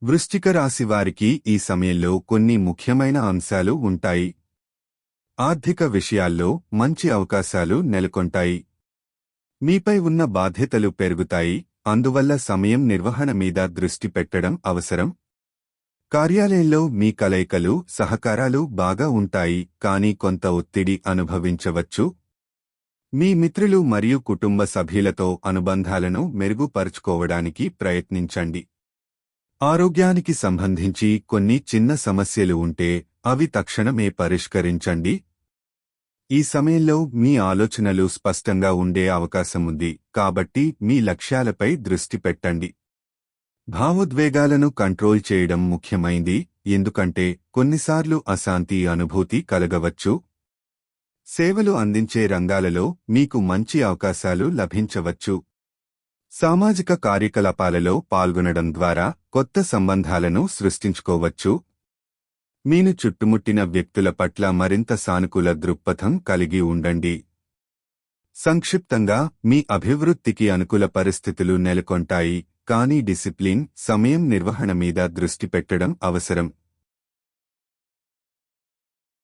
వృశ్చిక రాశి వారికి ఈ సమయంలో కొన్ని ముఖ్యమైన అంశాలు ఉంటాయి. ఆర్థిక విషయాల్లో మంచి అవకాశాలు నెలకొంటాయి. మీపై ఉన్న బాధ్యతలు పెరుగుతాయి, అందువల్ల సమయం నిర్వహణ మీద దృష్టి పెట్టడం అవసరం. కార్యాలయంలో మీ కలయికలు, సహకారాలు బాగా ఉంటాయి, కానీ కొంత ఒత్తిడి అనుభవించవచ్చు. మీ మిత్రులు మరియు కుటుంబ సభ్యులతో అనుబంధాలను మెరుగుపరుచుకోవడానికి ప్రయత్నించండి. ఆరోగ్యానికి సంబంధించి కొన్ని చిన్న సమస్యలు ఉంటే అవి తక్షణమే పరిష్కరించండి. ఈ సమయంలో మీ ఆలోచనలు స్పష్టంగా ఉండే అవకాశముంది, కాబట్టి మీ లక్ష్యాలపై దృష్టి పెట్టండి. భావోద్వేగాలను కంట్రోల్ చేయడం ముఖ్యమైంది, ఎందుకంటే కొన్నిసార్లు అశాంతి అనుభూతి కలగవచ్చు. సేవలు అందించే రంగాలలో మీకు మంచి అవకాశాలు లభించవచ్చు. సామాజిక కార్యకలాపాలలో పాల్గొనడం ద్వారా కొత్త సంబంధాలను సృష్టించుకోవచ్చు. మీను చుట్టుముట్టిన వ్యక్తుల పట్ల మరింత సానుకూల దృక్పథం కలిగి ఉండండి. సంక్షిప్తంగా, మీ అభివృద్ధికి అనుకూల పరిస్థితులు నెలకొంటాయి, కానీ డిసిప్లిన్, సమయం నిర్వహణ మీద దృష్టి పెట్టడం అవసరం.